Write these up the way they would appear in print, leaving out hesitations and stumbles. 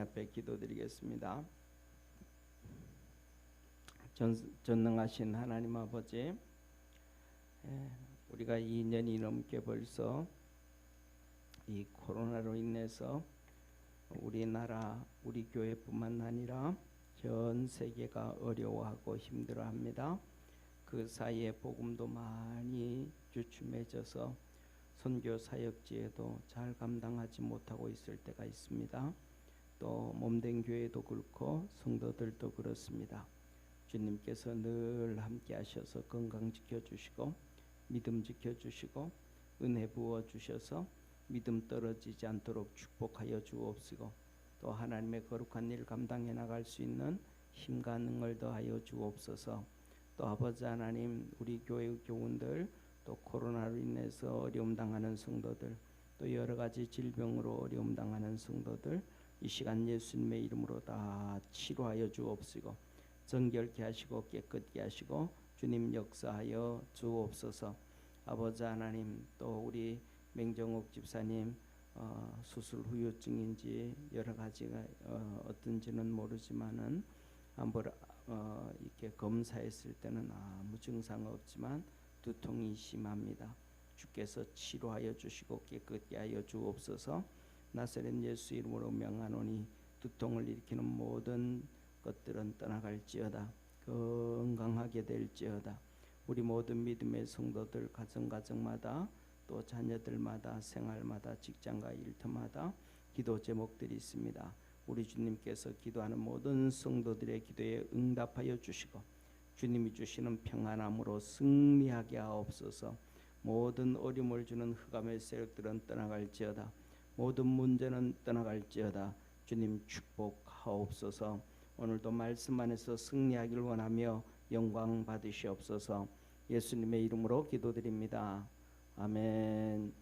앞에 기도드리겠습니다. 전능하신 하나님 아버지, 우리가 2년이 넘게 벌써 이 코로나로 인해서 우리나라, 우리 교회뿐만 아니라 전 세계가 어려워하고 힘들어합니다. 그 사이에 복음도 많이 주춤해져서 선교 사역지에도 잘 감당하지 못하고 있을 때가 있습니다. 또 몸된 교회도 그렇고 성도들도 그렇습니다. 주님께서 늘 함께 하셔서 건강 지켜주시고 믿음 지켜주시고 은혜 부어주셔서 믿음 떨어지지 않도록 축복하여 주옵시고 또 하나님의 거룩한 일 감당해 나갈 수 있는 힘과 능을 더하여 주옵소서. 또 아버지 하나님, 우리 교회 교우들 또 코로나로 인해서 어려움 당하는 성도들, 또 여러 가지 질병으로 어려움 당하는 성도들, 이 시간 예수님의 이름으로 다 치료하여 주옵시고 정결케 하시고 깨끗게 하시고 주님 역사하여 주옵소서. 아버지 하나님, 또 우리 맹정옥 집사님 수술 후유증인지 여러 가지가 어떤지는 모르지만은 한번 이렇게 검사했을 때는 아무 증상 없지만 두통이 심합니다. 주께서 치료하여 주시고 깨끗게 하여 주옵소서. 나사렛 예수 이름으로 명하노니 두통을 일으키는 모든 것들은 떠나갈지어다. 건강하게 될지어다. 우리 모든 믿음의 성도들 가정마다 또 자녀들마다 생활마다 직장과 일터마다 기도 제목들이 있습니다. 우리 주님께서 기도하는 모든 성도들의 기도에 응답하여 주시고 주님이 주시는 평안함으로 승리하게 하옵소서. 모든 어려움을 주는 흑암의 세력들은 떠나갈지어다. 모든 문제는 떠나갈지어다. 주님 축복하옵소서. 오늘도 말씀 안에서 승리하기를 원하며 영광 받으시옵소서. 예수님의 이름으로 기도드립니다. 아멘.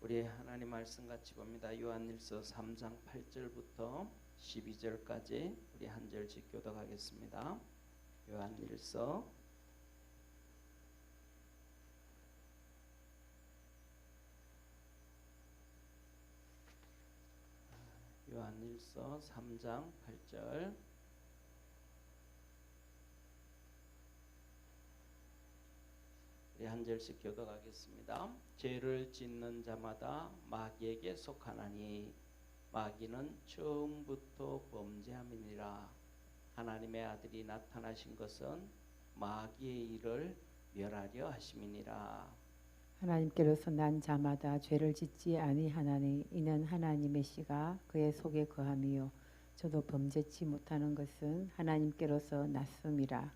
우리 하나님 말씀 같이 봅니다. 요한일서 3장 8절부터 12절까지 우리 한 절씩 교독하겠습니다. 요한일서 3장 8절. 우리 한 절씩 교독하겠습니다. 죄를 짓는 자마다 마귀에게 속하나니 마귀는 처음부터 범죄함이니라. 하나님의 아들이 나타나신 것은 마귀의 일을 멸하려 하심이니라. 하나님께로서 난 자마다 죄를 짓지 아니하나니 이는 하나님의 씨가 그의 속에 거함이요 저도 범죄치 못하는 것은 하나님께로서 났음이라.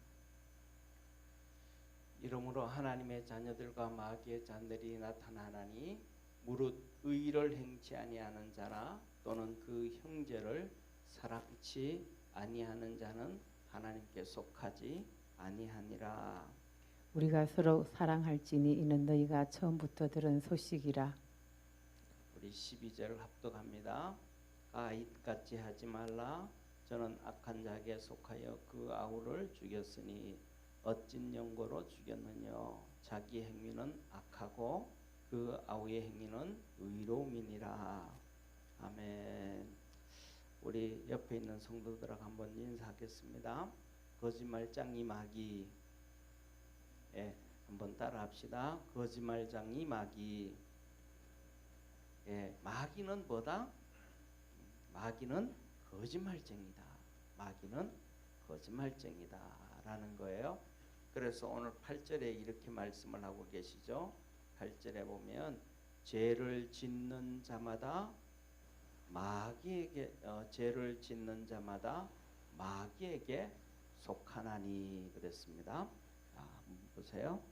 이러므로 하나님의 자녀들과 마귀의 자들이 나타나나니 무릇 의를 행치 아니하는 자나 또는 그 형제를 사랑치 아니하는 자는 하나님께 속하지 아니하니라. 우리가 서로 사랑할지니 이는 너희가 처음부터 들은 소식이라. 우리 12절 합독합니다. 가잇같이 하지 말라. 저는 악한 자에게 속하여 그 아우를 죽였으니 어찐 연고로 죽였느냐. 자기 행위는 악하고 그 아우의 행위는 의로움이니라. 아멘. 우리 옆에 있는 성도들하고 한번 인사하겠습니다. 거짓말장이 마귀. 한번 따라합시다. 거짓말장이 마귀. 마귀는 뭐다? 마귀는 거짓말쟁이다. 마귀는 거짓말쟁이다 라는 거예요. 그래서 오늘 8절에 이렇게 말씀을 하고 계시죠. 8절에 보면 죄를 짓는 자마다 마귀에게 죄를 짓는 자마다 마귀에게 속하나니 그랬습니다. 보세요.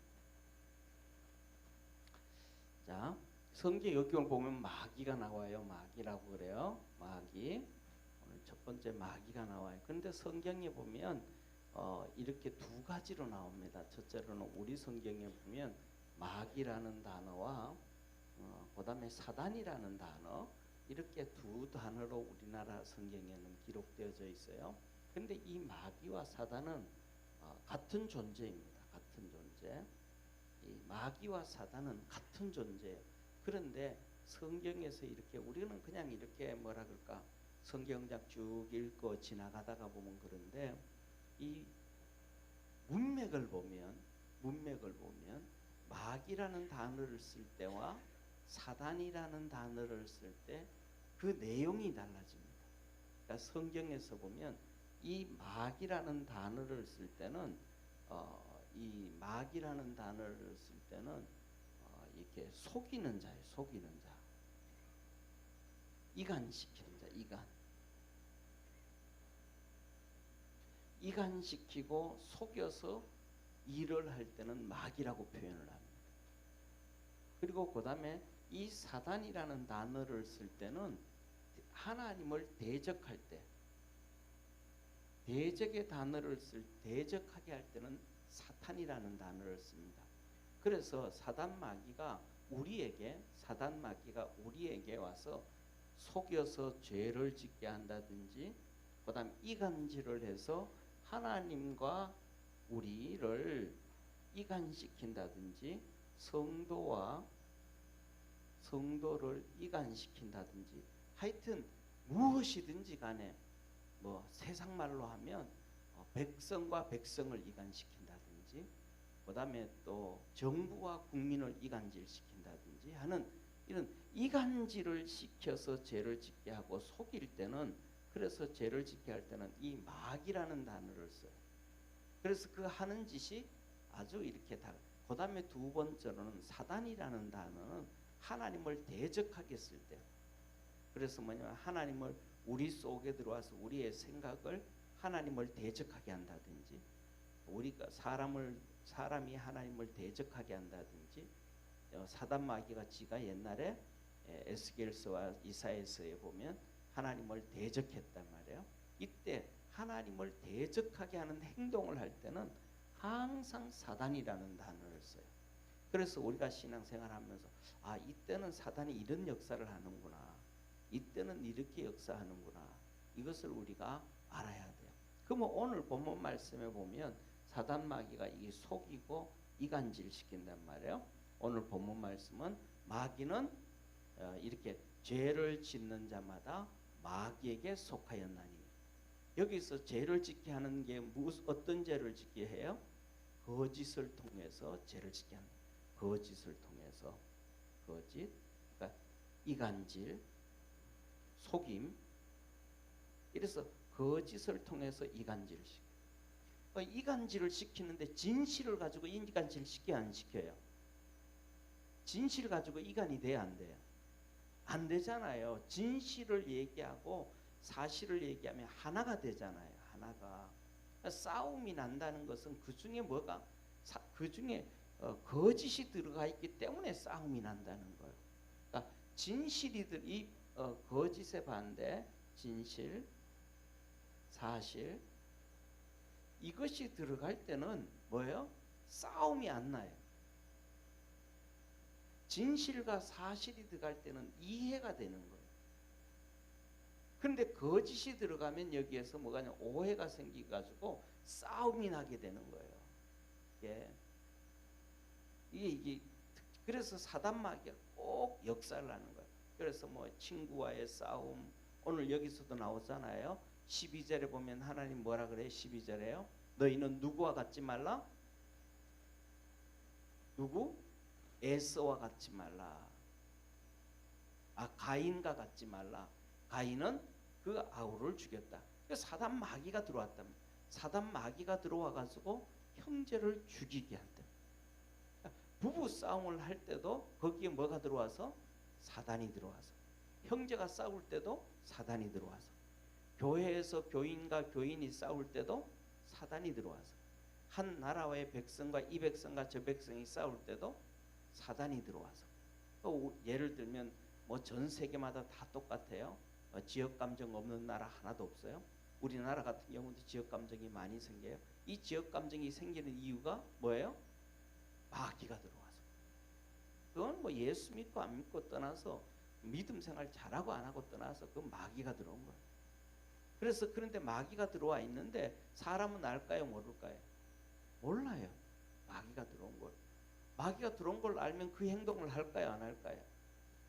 자, 성경 역경을 보면 마귀가 나와요. 마귀라고 그래요. 마귀. 오늘 첫 번째 마귀가 나와요. 그런데 성경에 보면 이렇게 두 가지로 나옵니다. 첫째로는 우리 성경에 보면 마귀라는 단어와 그 다음에 사단이라는 단어, 이렇게 두 단어로 우리나라 성경에는 기록되어져 있어요. 그런데 이 마귀와 사단은 같은 존재입니다. 같은 존재. 이 마귀와 사단은 같은 존재예요. 그런데 성경에서 이렇게 우리는 그냥 이렇게 뭐라 그럴까 성경작 쭉 읽고 지나가다가 보면 그런데 이 문맥을 보면 마귀라는 단어를 쓸 때와 사단이라는 단어를 쓸 때 그 내용이 달라집니다. 그러니까 성경에서 보면 이 마귀라는 단어를 쓸 때는 이 마귀라는 단어를 쓸 때는 이렇게 속이는 자예요. 속이는 자. 이간시키는 자. 이간시키고 속여서 일을 할 때는 마귀라고 표현을 합니다. 그리고 그 다음에 이 사단이라는 단어를 쓸 때는 하나님을 대적할 때, 대적의 단어를 대적하게 할 때는 사탄이라는 단어를 씁니다. 그래서 사단 마귀가 우리에게 와서 속여서 죄를 짓게 한다든지, 그다음 이간질을 해서 하나님과 우리를 이간시킨다든지, 성도를 이간시킨다든지, 하여튼 무엇이든지 간에 뭐 세상 말로 하면 백성과 백성을 이간시킨다든지, 그다음에 또 정부와 국민을 이간질시킨다든지 하는 이런 이간질을 시켜서 죄를 짓게 하고 속일 때는, 그래서 죄를 짓게 할 때는 이 마귀라는 단어를 써요. 그래서 그 하는 짓이 아주 이렇게 다. 그 다음에 두 번째로는 사단이라는 단어는 하나님을 대적하게 쓸 때. 그래서 뭐냐면 하나님을 우리 속에 들어와서 우리의 생각을 하나님을 대적하게 한다든지, 우리가 사람이 하나님을 대적하게 한다든지, 사단 마귀가 지가 옛날에 에스겔서와 이사야서에 보면 하나님을 대적했단 말이에요. 이때 하나님을 대적하게 하는 행동을 할 때는 항상 사단이라는 단어를 써요. 그래서 우리가 신앙생활하면서 이때는 사단이 이런 역사를 하는구나, 이때는 이렇게 역사하는구나, 이것을 우리가 알아야 돼요. 그러면 오늘 본문 말씀에 보면 사단 마귀가 이 속이고 이간질시킨단 말이에요. 오늘 본문 말씀은 마귀는 이렇게 죄를 짓는 자마다 마귀에게 속하였나니, 여기서 죄를 짓게 하는 게 어떤 죄를 짓게 해요? 거짓을 통해서 죄를 짓게 한다. 거짓을 통해서, 그러니까 이간질, 속임. 이래서 거짓을 통해서 이간질을 시켜. 이간질을 시키는데 진실을 가지고 이간질 시켜 안 시켜요? 진실 가지고 이간이 돼야 안 돼요? 안 되잖아요. 진실을 얘기하고 사실을 얘기하면 하나가 되잖아요. 하나가. 싸움이 난다는 것은 그 중에 거짓이 들어가 있기 때문에 싸움이 난다는 거예요. 그러니까 진실이 거짓의 반대, 진실, 사실, 이것이 들어갈 때는 뭐예요? 싸움이 안 나요. 진실과 사실이 들어갈 때는 이해가 되는 거예요. 그런데 거짓이 들어가면 여기에서 뭐가 오해가 생기가지고 싸움이 나게 되는 거예요. 이게 그래서 사단 마귀가 꼭 역사를 하는 거예요. 그래서 뭐 친구와의 싸움, 오늘 여기서도 나오잖아요. 12절에 보면 하나님 뭐라 그래요? 12절에요. 너희는 누구와 같지 말라? 누구? 에서와 같지 말라. 가인과 같지 말라. 가인은 그 아우를 죽였다. 사단 마귀가 들어왔답니다. 사단 마귀가 들어와가지고 형제를 죽이게 한다. 부부 싸움을 할 때도 거기에 뭐가 들어와서? 사단이 들어와서. 형제가 싸울 때도 사단이 들어와서. 교회에서 교인과 교인이 싸울 때도 사단이 들어와서. 한 나라의 백성과 이 백성과 저 백성이 싸울 때도 사단이 들어와서. 예를 들면 뭐 전 세계마다 다 똑같아요. 지역 감정 없는 나라 하나도 없어요. 우리나라 같은 경우도 지역 감정이 많이 생겨요. 이 지역 감정이 생기는 이유가 뭐예요? 마귀가 들어와서. 그건 뭐 예수 믿고 안 믿고 떠나서, 믿음 생활 잘하고 안 하고 떠나서 그 마귀가 들어온 거예요. 그래서 그런데 마귀가 들어와 있는데 사람은 알까요, 모를까요? 몰라요. 마귀가 들어온 걸. 마귀가 들어온 걸 알면 그 행동을 할까요, 안 할까요?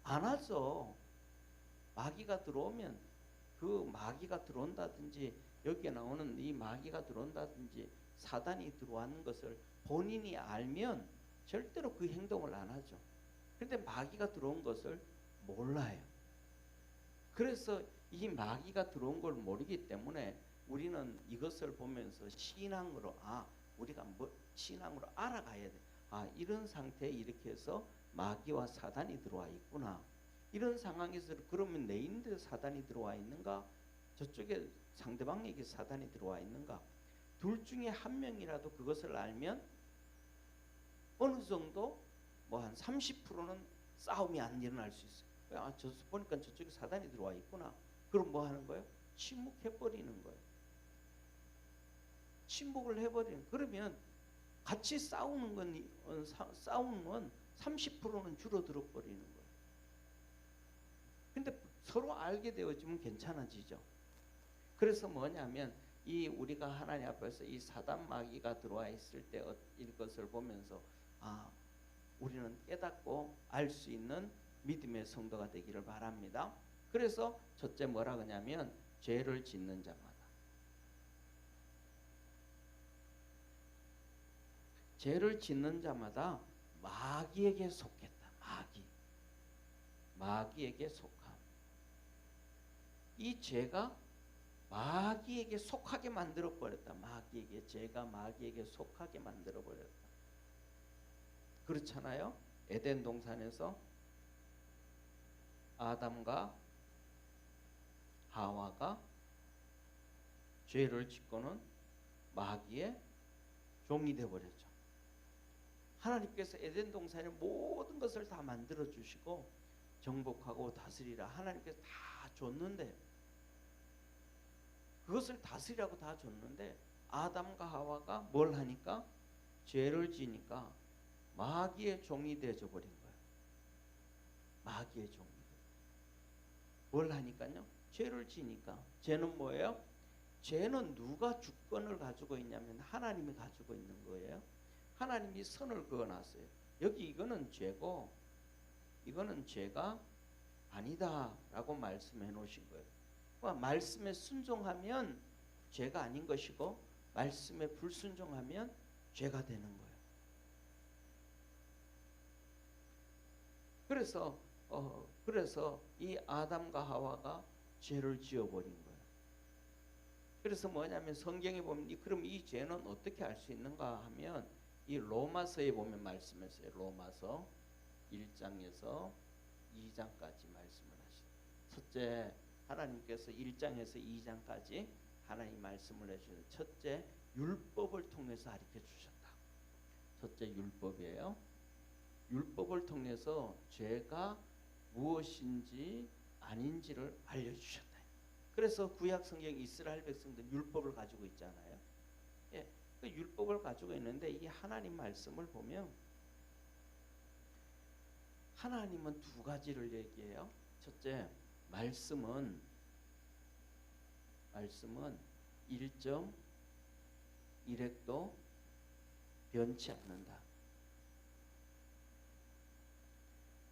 안 하죠. 마귀가 들어오면 그 마귀가 들어온다든지 여기에 나오는 이 마귀가 들어온다든지 사단이 들어왔는 것을 본인이 알면 절대로 그 행동을 안 하죠. 그런데 마귀가 들어온 것을 몰라요. 그래서 이 마귀가 들어온 걸 모르기 때문에 우리는 이것을 보면서 신앙으로 우리가 신앙으로 알아가야 돼. 이런 상태에 이렇게 해서 마귀와 사단이 들어와 있구나. 이런 상황에서 그러면 내 있는데 사단이 들어와 있는가? 저쪽에 상대방에게 사단이 들어와 있는가? 둘 중에 한 명이라도 그것을 알면 어느 정도 뭐 한 30%는 싸움이 안 일어날 수 있어요. 저 보니까 저쪽에 사단이 들어와 있구나. 그럼 뭐 하는 거예요? 침묵해버리는 거예요. 침묵을 해버리는. 그러면 같이 싸우는 건 30%는 줄어들어 버리는 거예요. 근데 서로 알게 되어지면 괜찮아지죠. 그래서 뭐냐면 우리가 하나님 앞에서 이 사단 마귀가 들어와 있을 때 이것을 보면서 우리는 깨닫고 알 수 있는 믿음의 성도가 되기를 바랍니다. 그래서 첫째 뭐라 그러냐면 죄를 짓는 자마다. 죄를 짓는 자마다 마귀에게 속했다. 마귀에게 속함. 이 죄가 마귀에게 속하게 만들어 버렸다. 죄가 마귀에게 속하게 만들어 버렸다. 그렇잖아요. 에덴 동산에서 아담과 하와가 죄를 짓고는 마귀의 종이 되어 버렸죠. 하나님께서 에덴 동산의 모든 것을 다 만들어 주시고 정복하고 다스리라 하나님께서 다 줬는데, 그것을 다스리라고 다 줬는데 아담과 하와가 뭘 하니까? 죄를 지니까 마귀의 종이 되어져 버린 거예요. 마귀의 종이. 뭘 하니까요? 죄를 지니까. 죄는 뭐예요? 죄는 누가 주권을 가지고 있냐면 하나님이 가지고 있는 거예요. 하나님이 선을 그어놨어요. 여기 이거는 죄고 이거는 죄가 아니다라고 말씀해 놓으신 거예요. 그러니까 말씀에 순종하면 죄가 아닌 것이고 말씀에 불순종하면 죄가 되는 거예요. 그래서 이 아담과 하와가 죄를 지어버린 거예요. 그래서 뭐냐면 성경에 보면 그럼 이 죄는 어떻게 알 수 있는가 하면 이 로마서에 보면 말씀했어요. 로마서 1장에서 2장까지 말씀을 하시죠. 첫째, 하나님께서 1장에서 2장까지 하나님 말씀을 해주셔서 첫째, 율법을 통해서 가르쳐 주셨다. 첫째, 율법이에요. 율법을 통해서 죄가 무엇인지 아닌지를 알려주셨다. 그래서 구약 성경 이스라엘 백성들 율법을 가지고 있잖아요. 그 율법을 가지고 있는데 이 하나님 말씀을 보면 하나님은 두 가지를 얘기해요. 첫째, 말씀은 1.1획도 변치 않는다.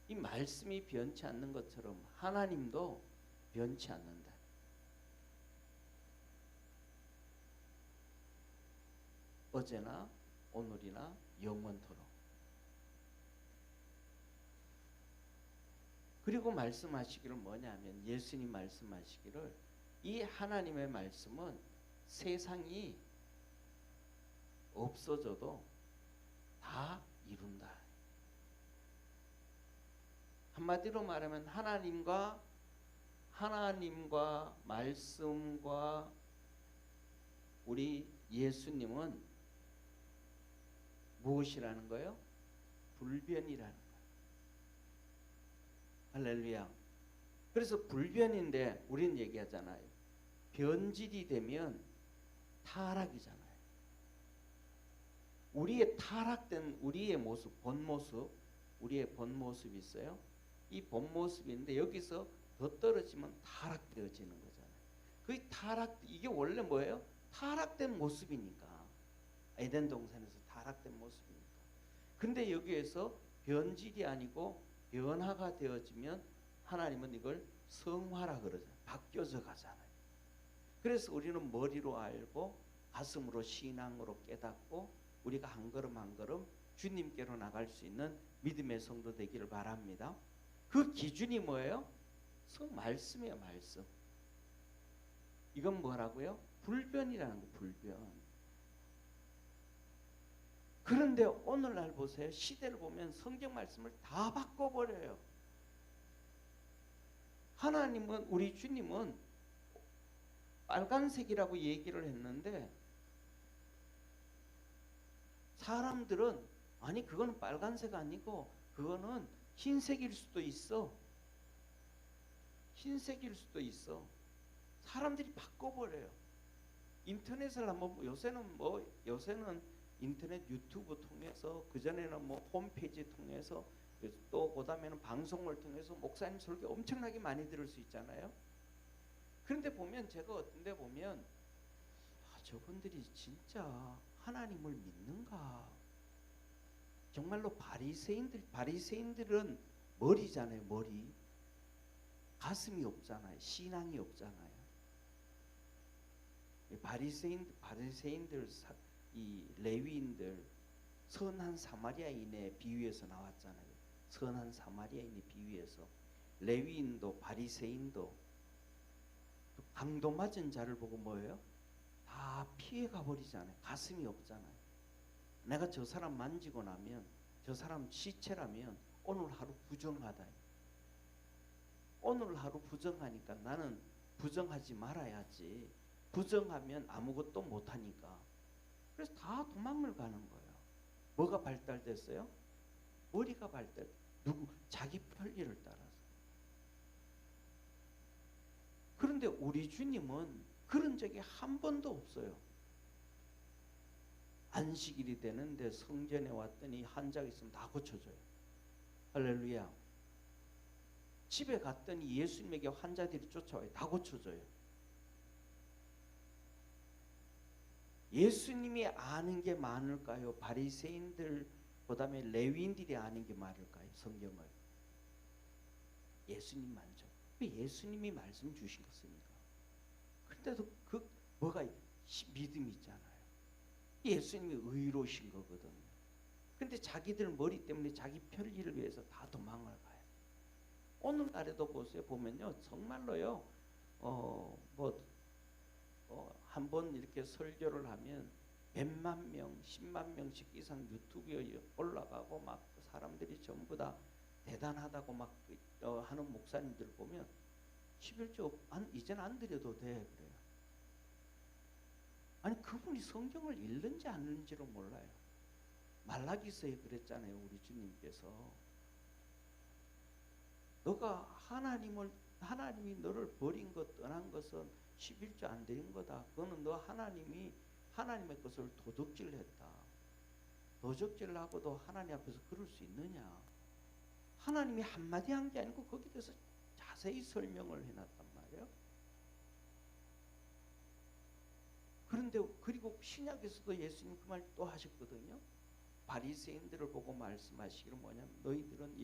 이 말씀이 변치 않는 것처럼 하나님도 변치 않는다. 어제나 오늘이나 영원토록. 그리고 말씀하시기를 뭐냐면 예수님 말씀하시기를 이 하나님의 말씀은 세상이 없어져도 다 이룬다. 한마디로 말하면 하나님과 말씀과 우리 예수님은 무엇이라는 거예요? 불변이라는 거예요. 할렐루야. 그래서 불변인데 우리는 얘기하잖아요. 변질이 되면 타락이잖아요. 우리의 타락된 우리의 모습, 우리의 본 모습이 있어요. 이 본 모습인데 여기서 더 떨어지면 타락되어지는 거잖아요. 이게 원래 뭐예요? 타락된 모습이니까. 에덴 동산에서 타락된 모습이니까. 근데 여기에서 변질이 아니고 변화가 되어지면 하나님은 이걸 성화라 그러잖아요. 바뀌어져 가잖아요. 그래서 우리는 머리로 알고 가슴으로 신앙으로 깨닫고 우리가 한 걸음 한 걸음 주님께로 나갈 수 있는 믿음의 성도 되기를 바랍니다. 그 기준이 뭐예요? 말씀이에요. 말씀. 이건 뭐라고요? 불변이라는 거. 불변. 그런데 오늘날 보세요. 시대를 보면 성경 말씀을 다 바꿔버려요. 하나님은, 우리 주님은 빨간색이라고 얘기를 했는데 사람들은 아니 그거는 빨간색 아니고 그거는 흰색일 수도 있어. 흰색일 수도 있어. 사람들이 바꿔버려요. 인터넷을 한번 요새는 인터넷 유튜브 통해서, 그전에는 홈페이지 통해서, 또 그다음에는 방송을 통해서 목사님 설교 엄청나게 많이 들을 수 있잖아요. 그런데 보면 제가 어떤 데 보면 저분들이 진짜 하나님을 믿는가? 정말로 바리새인들은 머리잖아요. 머리. 가슴이 없잖아요. 신앙이 없잖아요. 바리새인들, 이 레위인들, 선한 사마리아인의 비유에서 나왔잖아요. 선한 사마리아인의 비유에서 레위인도 바리새인도 강도 맞은 자를 보고 뭐예요? 다 피해가 버리잖아요. 가슴이 없잖아요. 내가 저 사람 만지고 나면 저 사람 시체라면 오늘 하루 부정하다. 오늘 하루 부정하니까 나는 부정하지 말아야지. 부정하면 아무것도 못하니까. 그래서 다 도망을 가는 거예요. 뭐가 발달됐어요? 머리가 발달. 자기 편리를 따라서. 그런데 우리 주님은 그런 적이 한 번도 없어요. 안식일이 되는데 성전에 왔더니 환자가 있으면 다 고쳐줘요. 할렐루야. 집에 갔더니 예수님에게 환자들이 쫓아와요. 다 고쳐줘요. 예수님이 아는 게 많을까요? 바리새인들 그다음에 레위인들이 아는 게 많을까요? 성경을. 예수님만죠. 왜 예수님이 말씀 주신 것입니까? 그런데도 뭐가 믿음이 있잖아요. 예수님이 의로우신 거거든요. 근데 자기들 머리 때문에 자기 편리를 위해서 다 도망을 가요. 오늘날에도 보면요. 정말로요. 한 번 이렇게 설교를 하면 몇만 명, 10만 명씩 이상 유튜브에 올라가고 막 사람들이 전부 다 대단하다고 막 하는 목사님들 보면 11조 이제는 안 드려도 돼 그래요. 아니 그분이 성경을 읽는지 안 읽는지를 몰라요. 말라기서에 그랬잖아요. 우리 주님께서 너가 하나님이 너를 버린 것 떠난 것은 11조 안 드린 거다. 그거는 너 하나님의 것을 도적질했다. 도적질하고도 하나님 앞에서 그럴 수 있느냐? 하나님이 한마디 한 게 아니고 거기에 대해서 자세히 설명을 해놨단 말이에요. 그런데 그리고 신약에서도 예수님 그 말 또 하셨거든요. 바리새인들을 보고 말씀하시기를 뭐냐면 너희들은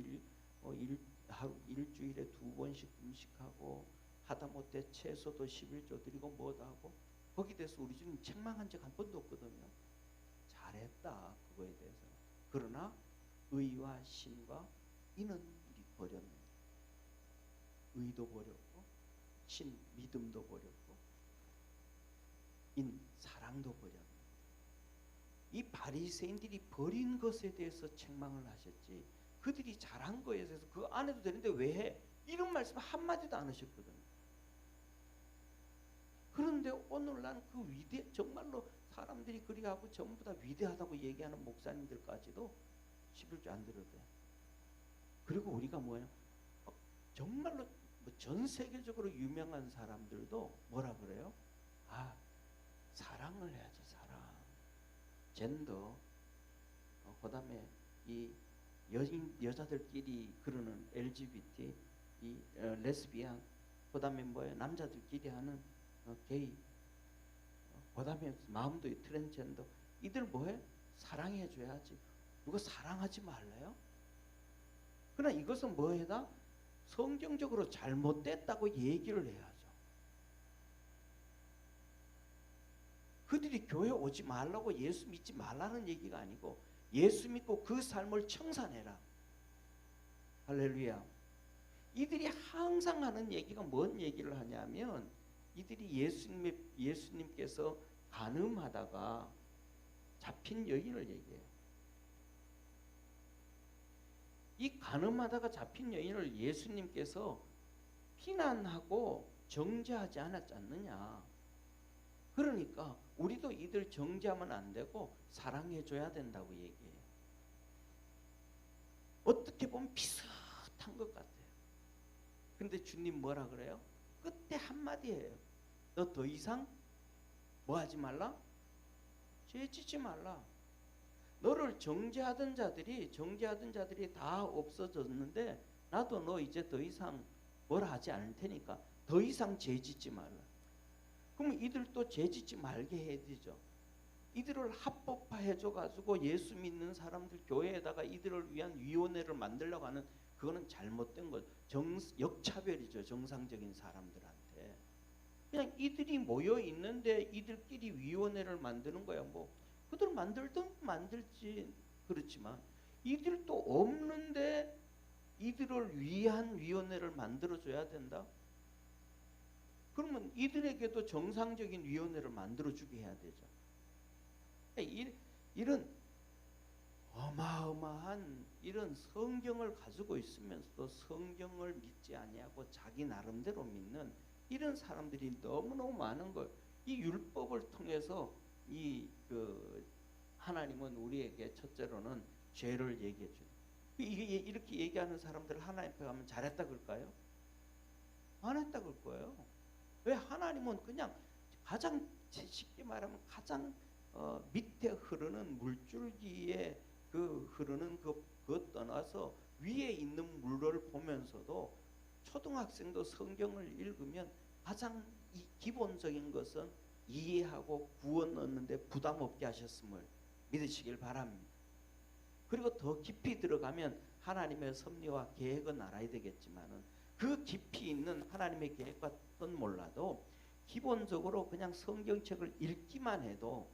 일주일에 2번씩 금식하고 하다못해 채소도 11조 드리고 뭐도 하고 거기에 대해서 우리 주님 책망한 적 한 번도 없거든요. 잘했다 그거에 대해서. 그러나 의와 신과 이는 우리 버렸네. 의도 버렸고 믿음도 버렸고 사랑도 버렸네. 이 바리새인들이 버린 것에 대해서 책망을 하셨지 그들이 잘한 거에 대해서 그거 안 해도 되는데 왜 해? 이런 말씀 한마디도 안 하셨거든요. 그런데 오늘날 정말로 사람들이 그리하고 전부 다 위대하다고 얘기하는 목사님들까지도 11조 안 들어도 돼. 그리고 우리가 뭐예요? 정말로 전 세계적으로 유명한 사람들도 뭐라 그래요? 사랑을 해야지 사랑. 젠더 그다음에 이 여자들끼리 그러는 LGBT 레스비안 그다음에 뭐예요? 남자들끼리 하는 게이 그다음에 마음도 트랜스젠더 이들 뭐해? 사랑해 줘야지. 누가 사랑하지 말래요? 그러나 이것은 뭐해다? 성경적으로 잘못됐다고 얘기를 해야죠. 그들이 교회 오지 말라고 예수 믿지 말라는 얘기가 아니고 예수 믿고 그 삶을 청산해라. 할렐루야. 이들이 항상 하는 얘기가 뭔 얘기를 하냐면 이들이 예수님께서 간음하다가 잡힌 여인을 얘기해요. 이 간음하다가 잡힌 여인을 예수님께서 비난하고 정죄하지 않았지 않느냐. 그러니까 우리도 이들 정죄하면 안 되고 사랑해줘야 된다고 얘기해요. 어떻게 보면 비슷한 것 같아요. 근데 주님 뭐라 그래요? 끝에 한마디예요. 너 더 이상 뭐 하지 말라? 죄 짓지 말라. 너를 정죄하던 자들이 다 없어졌는데 나도 너 이제 더 이상 뭘 하지 않을 테니까 더 이상 죄 짓지 말라. 그럼 이들도 죄 짓지 말게 해야 되죠. 이들을 합법화해줘 가지고 예수 믿는 사람들 교회에다가 이들을 위한 위원회를 만들려고 하는 그거는 잘못된 거죠. 역차별이죠. 정상적인 사람들한테. 그냥 이들이 모여 있는데 이들끼리 위원회를 만드는 거야. 뭐 그들 만들든 만들지 그렇지만 이들도 없는데 이들을 위한 위원회를 만들어줘야 된다. 그러면 이들에게도 정상적인 위원회를 만들어주게 해야 되죠. 이런 어마어마한 이런 성경을 가지고 있으면서도 성경을 믿지 아니하고 자기 나름대로 믿는 이런 사람들이 너무너무 많은 걸. 이 율법을 통해서 하나님은 우리에게 첫째로는 죄를 얘기해 주는. 이렇게 얘기하는 사람들 하나님 앞에 가면 잘했다 그럴까요? 안 했다 그럴 거예요. 왜? 하나님은 그냥 가장 쉽게 말하면 가장 밑에 흐르는 물줄기에 흐르는 그것 떠나서 위에 있는 물을 보면서도 초등학생도 성경을 읽으면 가장 기본적인 것은 이해하고 구원 얻는데 부담 없게 하셨음을 믿으시길 바랍니다. 그리고 더 깊이 들어가면 하나님의 섭리와 계획은 알아야 되겠지만은 그 깊이 있는 하나님의 계획과 뜻은 몰라도 기본적으로 그냥 성경책을 읽기만 해도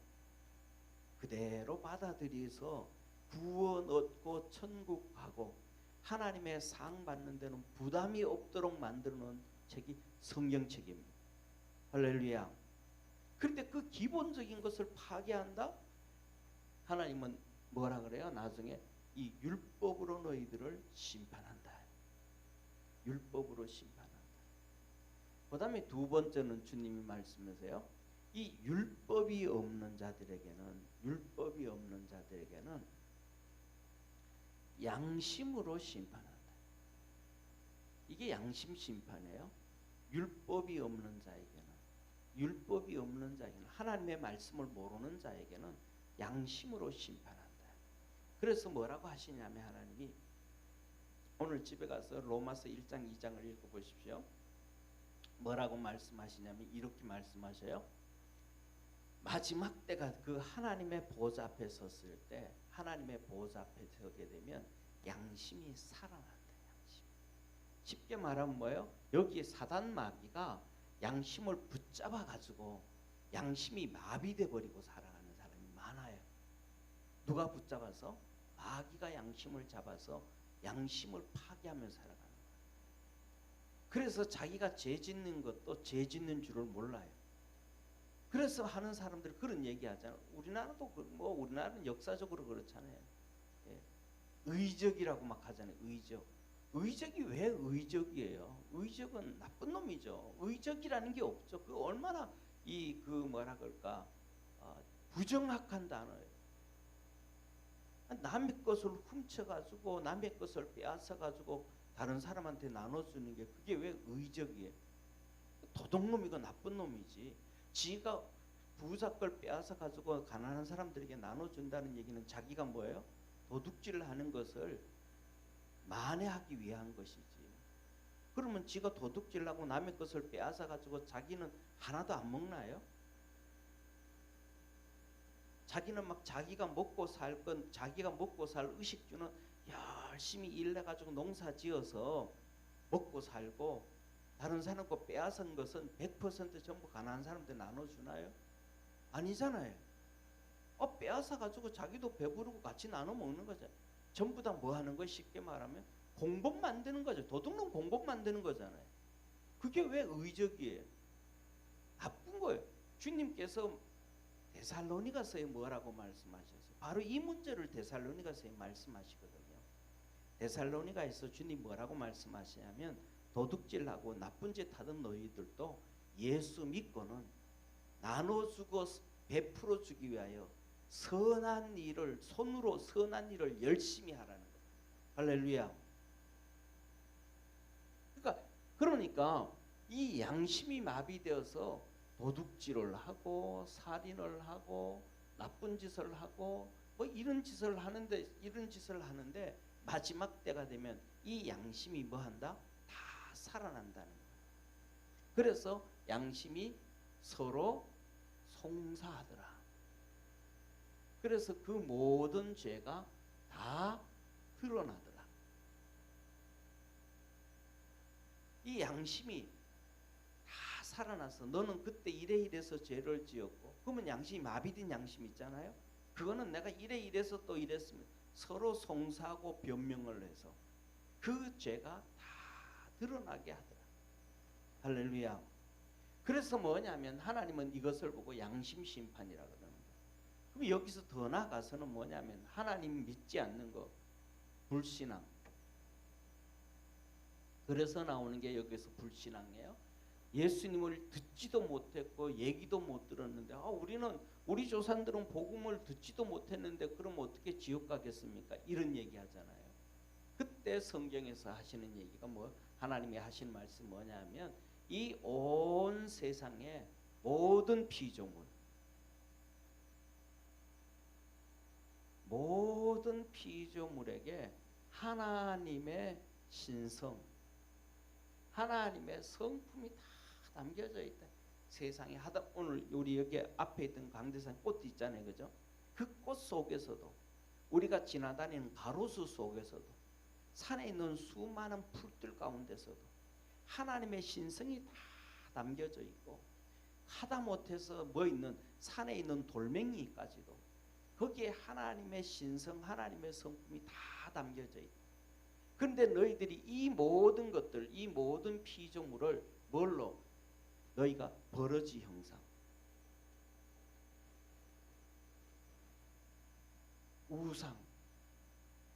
그대로 받아들여서 구원 얻고 천국 가고 하나님의 상 받는 데는 부담이 없도록 만드는 책이 성경책입니다. 할렐루야. 그런데 그 기본적인 것을 파괴한다? 하나님은 뭐라 그래요? 나중에 이 율법으로 너희들을 심판한다. 율법으로 심판한다. 그 다음에 두 번째는 주님이 말씀하세요. 이 율법이 없는 자들에게는 양심으로 심판한다. 이게 양심 심판이에요. 율법이 없는 자에게는 하나님의 말씀을 모르는 자에게는 양심으로 심판한다. 그래서 뭐라고 하시냐면 하나님이 오늘 집에 가서 로마서 1장 2장을 읽어보십시오. 뭐라고 말씀하시냐면 이렇게 말씀하셔요. 마지막 때가 그 하나님의 보좌 앞에 섰을 때 하나님의 보좌 앞에 서게 되면 양심이 살아난다. 양심. 쉽게 말하면 뭐예요? 여기 사단 마귀가 양심을 붙잡아 가지고 양심이 마비돼 버리고 살아가는 사람이 많아요. 누가 붙잡아서? 마귀가 양심을 잡아서 양심을 파괴하며 살아가는 거예요. 그래서 자기가 죄 짓는 것도 죄 짓는 줄을 몰라요. 그래서 하는 사람들 그런 얘기하잖아요. 우리나라도 우리나라는 역사적으로 그렇잖아요. 예. 의적이라고 막 하잖아요. 의적이 왜 의적이에요? 의적은 나쁜 놈이죠. 의적이라는 게 없죠. 그 얼마나 뭐라 그럴까 부정확한 단어예요. 남의 것을 훔쳐가지고 남의 것을 빼앗아가지고 다른 사람한테 나눠주는 게 그게 왜 의적이에요? 도둑놈이고 나쁜 놈이지. 지가 부자 걸 빼앗아가지고 가난한 사람들에게 나눠준다는 얘기는 자기가 뭐예요? 도둑질을 하는 것을 만회하기 위한 것이지. 그러면 지가 도둑질하고 남의 것을 빼앗아가지고 자기는 하나도 안 먹나요? 자기는 막 자기가 먹고 살 의식주는 열심히 일해가지고 농사 지어서 먹고 살고 다른 사람 거 빼앗은 것은 100% 전부 가난한 사람들 나눠주나요? 아니잖아요. 빼앗아가지고 자기도 배부르고 같이 나눠 먹는 거죠. 전부 다 뭐 하는 거예요? 쉽게 말하면 공범 만드는 거죠. 도둑놈 공범 만드는 거잖아요. 그게 왜 의적이에요? 나쁜 거예요. 주님께서 데살로니가서에 뭐라고 말씀하셨어요? 바로 이 문제를 데살로니가서에 말씀하시거든요. 데살로니가에서 주님 뭐라고 말씀하시냐면 도둑질하고 나쁜 짓 하던 너희들도 예수 믿고는 나눠주고 베풀어 주기 위하여 선한 일을 손으로 선한 일을 열심히 하라는 거예요. 할렐루야. 그러니까 이 양심이 마비되어서 도둑질을 하고 살인을 하고 나쁜 짓을 하고 뭐 이런 짓을 하는데 마지막 때가 되면 이 양심이 뭐 한다? 다 살아난다는 거예요. 그래서 양심이 서로 송사하더라. 그래서 그 모든 죄가 다 드러나더라. 이 양심이 다 살아나서 너는 그때 이래서 죄를 지었고, 그러면 양심이 마비된 양심 있잖아요. 그거는 내가 이래서 또 이랬으면 서로 송사하고 변명을 해서 그 죄가 다 드러나게 하더라. 할렐루야. 그래서 뭐냐면 하나님은 이것을 보고 양심 심판이라 그러는 거예요. 그럼 여기서 더 나아가서는 뭐냐면 하나님 믿지 않는 거, 불신앙. 그래서 나오는 게 여기서 불신앙이에요. 예수님을 듣지도 못했고 얘기도 못 들었는데 우리는 우리 조상들은 복음을 듣지도 못했는데 그럼 어떻게 지옥 가겠습니까? 이런 얘기 하잖아요. 그때 성경에서 하시는 얘기가 하나님이 하신 말씀 뭐냐면 이 온 세상의 모든 피조물에게 하나님의 신성, 하나님의 성품이 다 담겨져 있다. 세상에 오늘 우리 여기 앞에 있던 강대상 꽃 있잖아요, 그죠? 그 꽃 속에서도 우리가 지나다니는 가로수 속에서도 산에 있는 수많은 풀들 가운데서도 하나님의 신성이 다 담겨져 있고, 하다못해서 산에 있는 돌멩이까지도 거기에 하나님의 신성, 하나님의 성품이 다 담겨져 있다. 그런데 너희들이 이 모든 것들, 이 모든 피조물을 뭘로? 너희가 버러지 형상, 우상,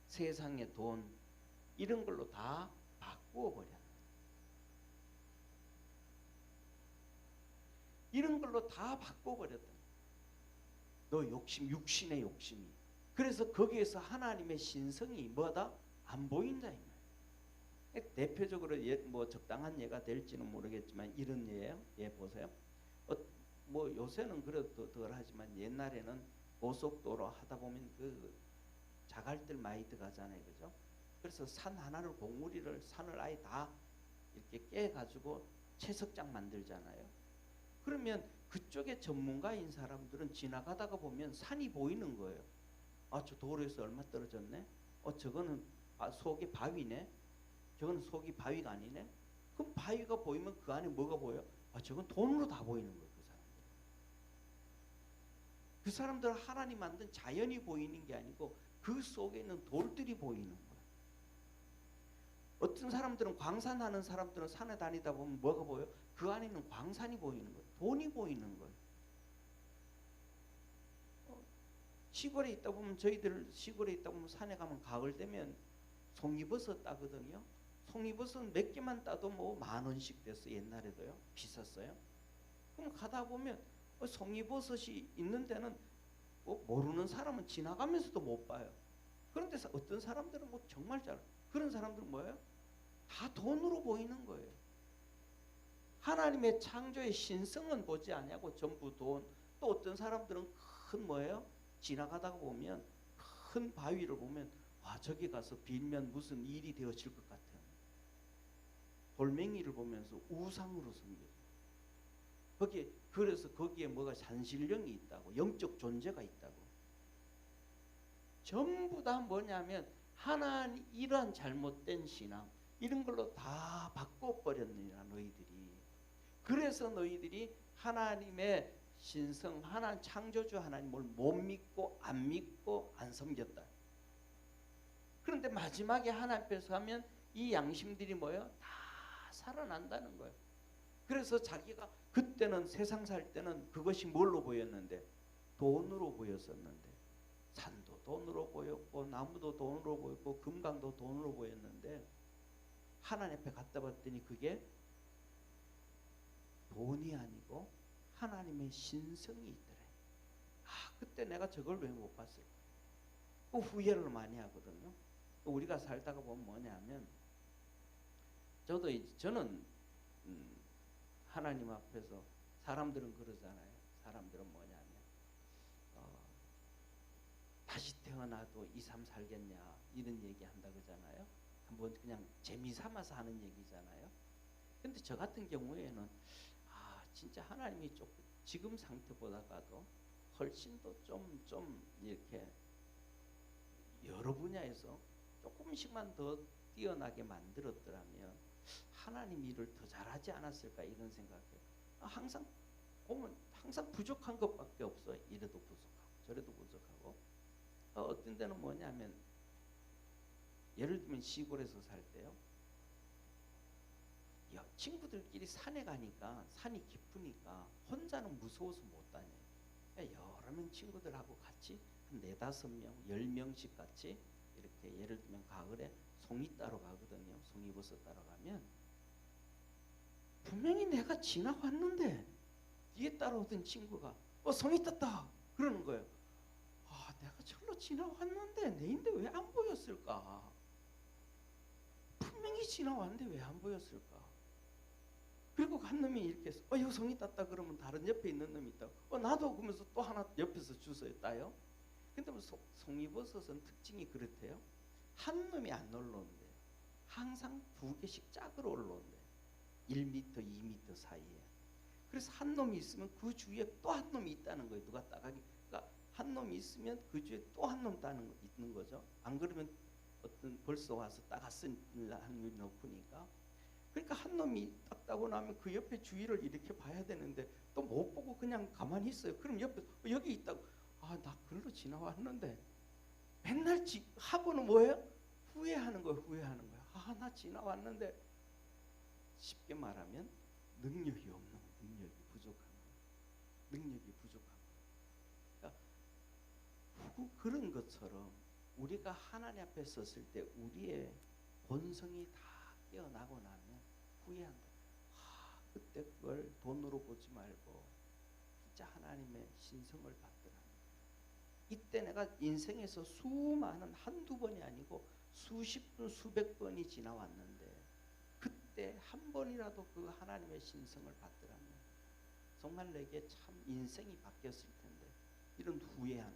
세상의 돈 이런 걸로 다 바꾸어 버렸다. 이런 걸로 다 바꾸어 버렸다. 너 욕심, 육신의 욕심이. 그래서 거기에서 하나님의 신성이 뭐다? 안 보인다 이 말. 대표적으로 적당한 예가 될지는 모르겠지만 이런 예예요. 예, 보세요. 요새는 그래도 덜하지만 옛날에는 고속도로 하다 보면 그 자갈들 많이 들어가잖아요, 그죠? 그래서 산 하나를 산을 아예 다 이렇게 깨가지고 채석장 만들잖아요. 그러면 그쪽에 전문가인 사람들은 지나가다가 보면 산이 보이는 거예요. 저 도로에서 얼마 떨어졌네. 저거는 속이 바위네. 저거는 속이 바위가 아니네. 그럼 바위가 보이면 그 안에 뭐가 보여? 저건 돈으로 다 보이는 거예요. 그 사람들은 하나님 만든 자연이 보이는 게 아니고 그 속에 있는 돌들이 보이는 거예요. 어떤 사람들은 광산하는 사람들은 산에 다니다 보면 뭐가 보여? 그 안에 있는 광산이 보이는 거예요. 돈이 보이는 거예요. 시골에 있다 보면 저희들 시골에 있다 보면 산에 가면 가을 되면 송이버섯 따거든요. 송이버섯 몇 개만 따도 10,000원씩 됐어. 옛날에도요. 비쌌어요. 그럼 가다 보면 송이버섯이 있는 데는 모르는 사람은 지나가면서도 못 봐요. 그런데 어떤 사람들은 정말 잘, 그런 사람들은 뭐예요? 다 돈으로 보이는 거예요. 하나님의 창조의 신성은 보지 않냐고 전부 돈. 또 어떤 사람들은 큰 지나가다가 보면 큰 바위를 보면 저기 가서 빌면 무슨 일이 되어질 것 같아요. 돌멩이를 보면서 우상으로 섬겨요. 그래서 거기에 뭐가 산신령이 있다고, 영적 존재가 있다고. 전부 다 뭐냐면 하나님 이러한 잘못된 신앙 이런 걸로 다 바꿔버렸느니라 너희들이. 그래서 너희들이 하나님의 신성 하나님 창조주 하나님을 못 믿고 안 섬겼다. 그런데 마지막에 하나님 앞에서 하면 이 양심들이 뭐예요? 다 살아난다는 거예요. 그래서 자기가 그때는 세상 살 때는 그것이 뭘로 보였는데 돈으로 보였었는데 산도 돈으로 보였고 나무도 돈으로 보였고 금강도 돈으로 보였는데 하나님 앞에 갖다 봤더니 그게 돈이 아니고 하나님의 신성이 있더래. 그때 내가 저걸 왜 못 봤을까? 후회를 많이 하거든요. 우리가 살다가 보면 뭐냐면 저는 하나님 앞에서 사람들은 그러잖아요. 사람들은 뭐냐면 다시 태어나도 2, 3 살겠냐 이런 얘기한다 그러잖아요. 한번 그냥 재미삼아서 하는 얘기잖아요. 근데 저 같은 경우에는 진짜 하나님이 지금 상태보다가도 훨씬 더 좀 이렇게 여러 분야에서 조금씩만 더 뛰어나게 만들었더라면 하나님 일을 더 잘하지 않았을까 이런 생각해요. 항상 보면 항상 부족한 것밖에 없어. 이래도 부족하고 저래도 부족하고 어떤 데는 뭐냐면 예를 들면 시골에서 살 때요. 친구들끼리 산에 가니까 산이 깊으니까 혼자는 무서워서 못 다녀요. 여러 명 친구들하고 같이 한 4, 5명, 10명씩 같이 이렇게 예를 들면 가을에 송이 따러 가거든요. 송이버섯 따러 가면 분명히 내가 지나왔는데 뒤에 따라오던 친구가 송이 땄다 그러는 거예요. 내가 절로 지나왔는데 내인데 왜 안 보였을까? 분명히 지나왔는데 왜 안 보였을까? 그리고 한 놈이 이렇게 해서 이거 송이 땄다 그러면 다른 옆에 있는 놈이 있다. 나도 그러면서 또 하나 옆에서 주워요 따요. 근데 뭐 송이버섯은 특징이 그렇대요. 한 놈이 안 올라온대. 항상 2개씩 짝으로 올라온대. 1m, 2m 사이에. 그래서 한 놈이 있으면 그 주위에 또 한 놈이 있다는 거예요. 누가 따가기. 그러니까 한 놈이 있으면 그 주위에 또 한 놈 있는 거죠. 안 그러면 벌써 와서 따갔을 확률이 높으니까. 그러니까 한 놈이 딱 따고 나면 그 옆에 주위를 이렇게 봐야 되는데 또 못 보고 그냥 가만히 있어요. 그럼 옆에 여기 있다고 나 글로 지나왔는데 맨날 하고는 뭐예요? 후회하는 거예요. 후회하는 거예요. 나 지나왔는데 쉽게 말하면 능력이 없는 거예요. 능력이 부족한 거예요. 능력이 부족한 거예요. 그러니까 그런 것처럼 우리가 하나님 앞에 섰을 때 우리의 본성이 다 깨어나고 나면 후회한다. 그때 그걸 돈으로 보지 말고 진짜 하나님의 신성을 받더라. 이때 내가 인생에서 수많은 한두 번이 아니고 수십 번, 수백 번이 지나왔는데 그때 한 번이라도 그 하나님의 신성을 받더라면 정말 내게 참 인생이 바뀌었을 텐데 이런 후회한.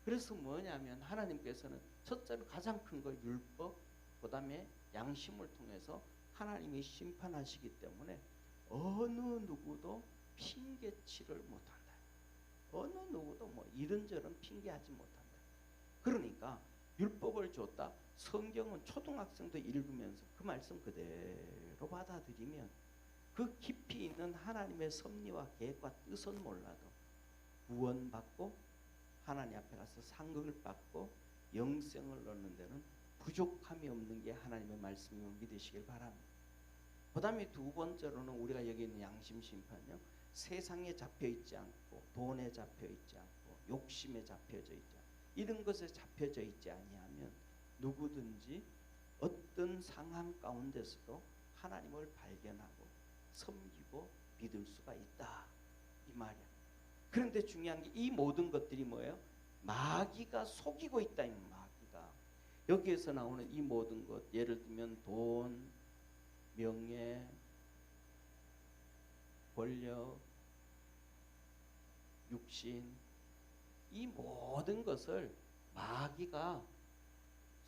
그래서 뭐냐면 하나님께서는 첫째로 가장 큰 거 율법, 그 다음에 양심을 통해서 하나님이 심판하시기 때문에 어느 누구도 핑계치를 못한다. 어느 누구도 뭐 이런저런 핑계하지 못한다. 그러니까 율법을 줬다. 성경은 초등학생도 읽으면서 그 말씀 그대로 받아들이면 그 깊이 있는 하나님의 섭리와 계획과 뜻은 몰라도 구원받고 하나님 앞에 가서 상급을 받고 영생을 얻는 데는 부족함이 없는 게 하나님의 말씀임을 믿으시길 바랍니다. 그 다음에 두 번째로는 우리가 여기 있는 양심 심판이요. 세상에 잡혀있지 않고 돈에 잡혀있지 않고 욕심에 잡혀져 있지 않고 이런 것에 잡혀져 있지 아니하면 누구든지 어떤 상황 가운데서도 하나님을 발견하고 섬기고 믿을 수가 있다 이 말이야. 그런데 중요한 게 이 모든 것들이 뭐예요? 마귀가 속이고 있다. 이 마귀가 여기에서 나오는 이 모든 것 예를 들면 돈, 명예, 권력, 육신 이 모든 것을 마귀가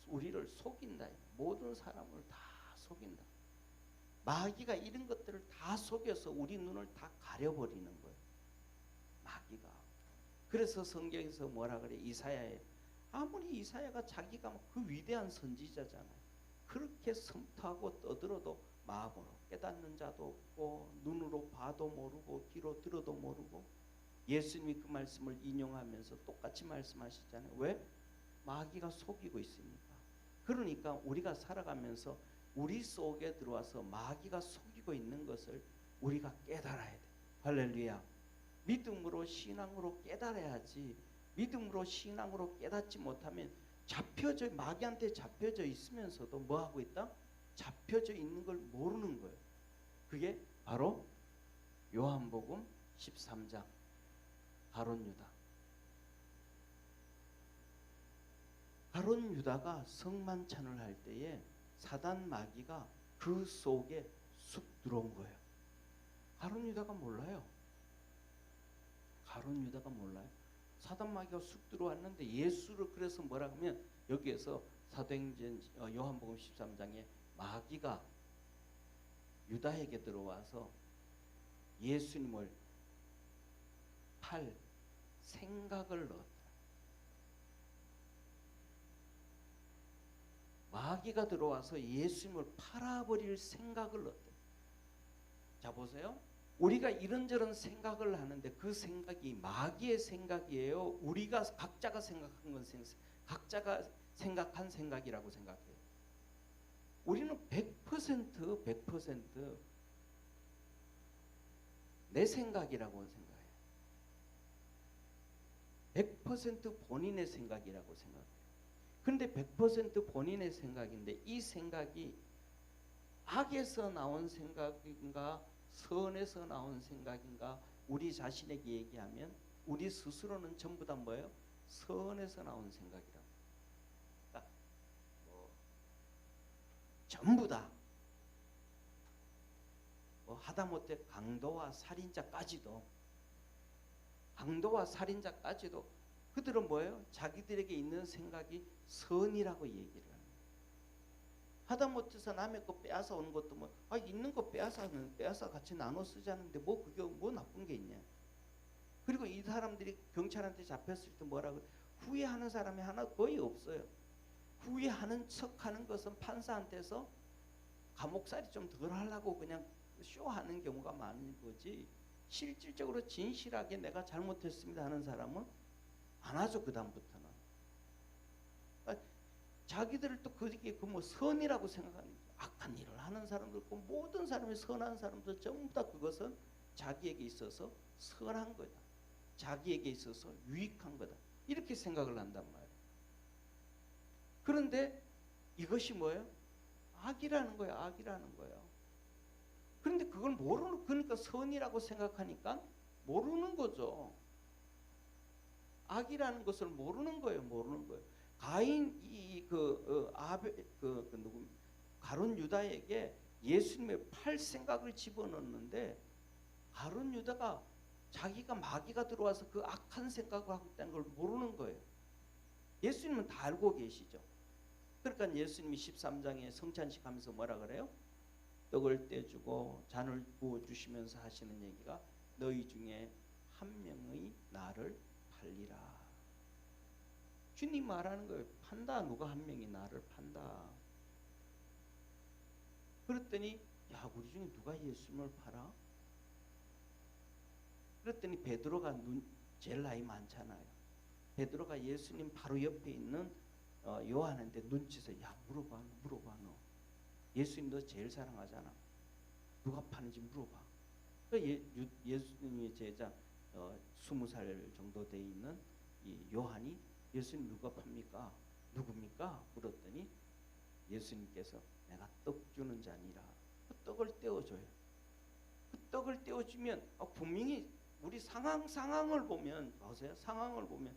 우리를 속인다. 모든 사람을 다 속인다. 마귀가 이런 것들을 다 속여서 우리 눈을 다 가려버리는 거예요. 마귀가. 그래서 성경에서 뭐라 그래? 이사야에 아무리 이사야가 자기가 그 위대한 선지자잖아요. 그렇게 섬토하고 떠들어도 마음으로 깨닫는 자도 없고 눈으로 봐도 모르고 귀로 들어도 모르고 예수님이 그 말씀을 인용하면서 똑같이 말씀하시잖아요. 왜? 마귀가 속이고 있으니까. 그러니까 우리가 살아가면서 우리 속에 들어와서 마귀가 속이고 있는 것을 우리가 깨달아야 돼. 할렐루야. 믿음으로 신앙으로 깨달아야지. 믿음으로 신앙으로 깨닫지 못하면 잡혀져 마귀한테 잡혀져 있으면서도 뭐 하고 있다? 잡혀져 있는 걸 모르는 거예요. 그게 바로 요한복음 13장 가룟 유다. 가룟 유다가 성만찬을 할 때에 사단 마귀가 그 속에 쑥 들어온 거예요. 가룟 유다가 몰라요. 가룟 유다가 몰라요. 사단 마귀가 쑥 들어왔는데 예수를 그래서 뭐라 하면 여기에서 사도행전 요한복음 13장에 마귀가 유다에게 들어와서 예수님을 팔 생각을 넣었다. 마귀가 들어와서 예수님을 팔아버릴 생각을 넣었다. 자 보세요. 우리가 이런저런 생각을 하는데 그 생각이 마귀의 생각이에요. 우리가 각자가 생각한 건 각자가 생각한 생각이라고 생각해요. 우리는 100% 내 생각이라고 생각해요. 100% 본인의 생각이라고 생각해요. 그런데 100% 본인의 생각인데 이 생각이 악에서 나온 생각인가 선에서 나온 생각인가 우리 자신에게 얘기하면 우리 스스로는 전부 다 뭐예요? 선에서 나온 생각이라고. 그러니까 전부 다 하다못해 강도와 살인자까지도 그들은 뭐예요? 자기들에게 있는 생각이 선이라고 얘기를 합니다. 하다못해서 남의 거 빼앗아 오는 것도 있는 거 빼앗아 같이 나눠 쓰자는데 그게 뭐 나쁜 게 있냐. 그리고 이 사람들이 경찰한테 잡혔을 때 뭐라고 후회하는 사람이 하나 거의 없어요. 후회하는 척하는 것은 판사한테서 감옥살이 좀 덜 하려고 그냥 쇼하는 경우가 많은 거지. 실질적으로 진실하게 내가 잘못했습니다 하는 사람은 안 하죠. 그 다음부터는. 자기들을 또 그게 선이라고 생각하는 악한 일을 하는 사람도 있고 모든 사람이 선한 사람도 전부 다 그것은 자기에게 있어서 선한 거다. 자기에게 있어서 유익한 거다. 이렇게 생각을 한단 말이에요. 그런데 이것이 뭐예요? 악이라는 거예요. 악이라는 거예요. 그런데 그걸 그러니까 선이라고 생각하니까 모르는 거죠. 악이라는 것을 모르는 거예요. 모르는 거예요. 가인이 가룟 유다에게 예수님의 팔 생각을 집어넣는데 가룟 유다가 자기가 마귀가 들어와서 그 악한 생각을 하고 있다는 걸 모르는 거예요. 예수님은 다 알고 계시죠. 그러니까 예수님이 13장에 성찬식 하면서 뭐라 그래요? 떡을 떼주고 잔을 부어주시면서 하시는 얘기가 너희 중에 한 명의 나를 팔리라. 주님 말하는 거예요. 판다. 누가 한 명이 나를 판다. 그랬더니 우리 중에 누가 예수님을 팔아? 그랬더니 베드로가 제일 나이 많잖아요. 베드로가 예수님 바로 옆에 있는 요한한테 눈치서 물어봐 너. 예수님 너 제일 사랑하잖아. 누가 파는지 물어봐. 예수님의 제자 20살 정도 돼 있는 이 요한이 예수님 누가 팝니까? 누굽니까? 물었더니 예수님께서 내가 떡 주는 자니라. 그 떡을 떼어줘요. 그 떡을 떼어주면 분명히 우리 상황을 보면 보세요. 상황을 보면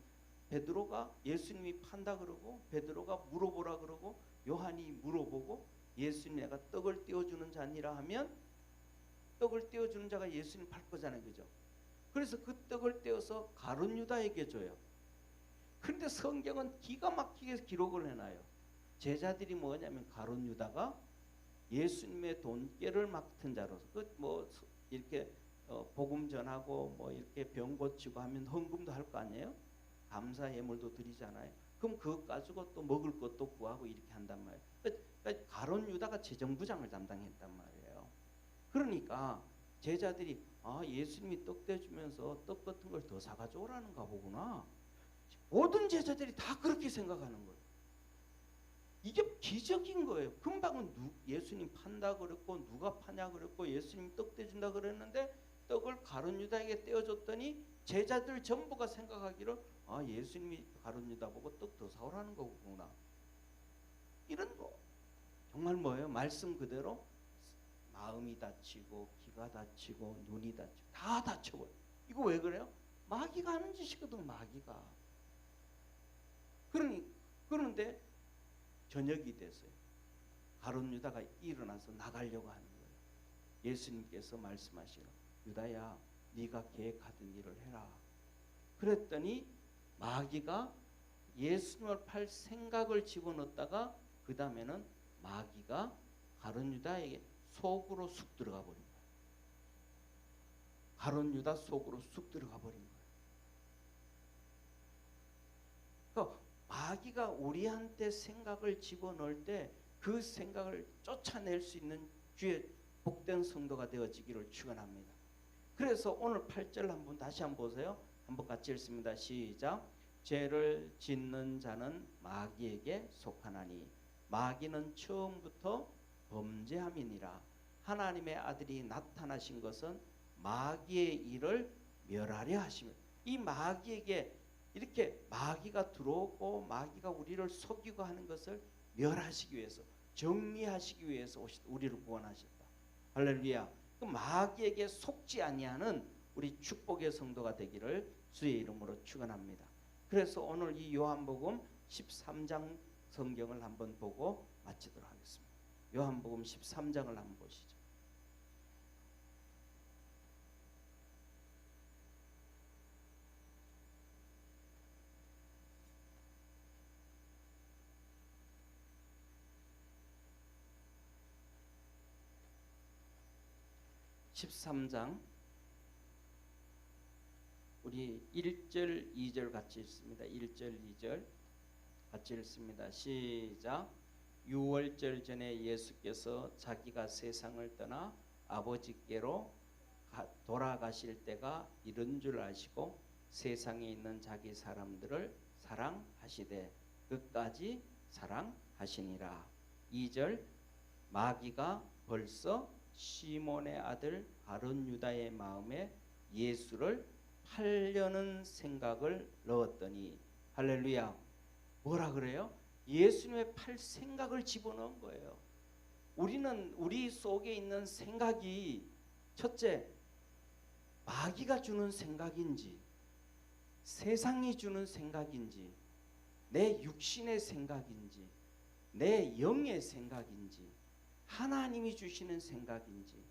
베드로가 예수님이 판다 그러고 베드로가 물어보라 그러고 요한이 물어보고 예수님 내가 떡을 떼어주는 자니라 하면 떡을 떼어주는 자가 예수님 팔 거잖아요. 그죠? 그래서 그 떡을 떼어서 가룟 유다에게 줘요. 그런데 성경은 기가 막히게 기록을 해놔요. 제자들이 뭐냐면 가룟 유다가 예수님의 돈깨를 맡은 자로서 이렇게 복음 전하고 이렇게 병 고치고 하면 헌금도 할 거 아니에요? 감사 예물도 드리잖아요. 그럼 그것 가지고 또 먹을 것도 구하고 이렇게 한단 말이에요. 그러니까 가룟 유다가 재정부장을 담당했단 말이에요. 그러니까 제자들이 예수님이 떡 떼주면서 떡 같은 걸 더 사가져 오라는가 보구나. 모든 제자들이 다 그렇게 생각하는 거예요. 이게 기적인 거예요. 금방은 예수님 판다 그랬고 누가 파냐 그랬고 예수님 떡 떼준다 그랬는데 떡을 가룟 유다에게 떼어줬더니 제자들 전부가 생각하기를 예수님이 가룟 유다 보고 떡 더 사오라는 거구나. 이런 거 정말 뭐예요? 말씀 그대로 마음이 다치고 귀가 다치고 눈이 다치고 다 다쳐버려. 이거 왜 그래요? 마귀가 하는 짓이거든. 마귀가. 그런데 저녁이 됐어요. 가룟 유다가 일어나서 나가려고 하는 거예요. 예수님께서 말씀하시러 유다야 네가 계획하던 일을 해라. 그랬더니 마귀가 예수님을 팔 생각을 집어넣었다가 그 다음에는 마귀가 가룟 유다에게 속으로 쑥 들어가 버린 거예요. 가룟 유다 속으로 쑥 들어가 버린 거예요. 그러니까 마귀가 우리한테 생각을 집어넣을 때 그 생각을 쫓아낼 수 있는 주의 복된 성도가 되어지기를 축원합니다. 그래서 오늘 8절 한번 다시 한번 보세요. 한번 같이 읽습니다. 시작. 죄를 짓는 자는 마귀에게 속하나니 마귀는 처음부터 범죄함이니라. 하나님의 아들이 나타나신 것은 마귀의 일을 멸하려 하시며, 이 마귀에게 이렇게 마귀가 들어오고 마귀가 우리를 속이고 하는 것을 멸하시기 위해서, 정리하시기 위해서 우리를 구원하셨다. 할렐루야. 그 마귀에게 속지 아니하는 우리 축복의 성도가 되기를 주의 이름으로 축원합니다. 그래서 오늘 이 요한복음 13장 성경을 한번 보고 마치도록 하겠습니다. 요한복음 13장을 한번 보시죠. 우리 1절 2절 같이 읽습니다. 1절 2절 같이 읽습니다. 시작. 유월절 전에 예수께서 자기가 세상을 떠나 아버지께로 돌아가실 때가 이른 줄 아시고 세상에 있는 자기 사람들을 사랑하시되 끝까지 사랑하시니라. 2절. 마귀가 벌써 시몬의 아들 가룟 유다의 마음에 예수를 팔려는 생각을 넣었더니, 할렐루야. 뭐라 그래요? 예수님의 팔 생각을 집어넣은 거예요. 우리는 우리 속에 있는 생각이 첫째 마귀가 주는 생각인지 세상이 주는 생각인지 내 육신의 생각인지 내 영의 생각인지 하나님이 주시는 생각인지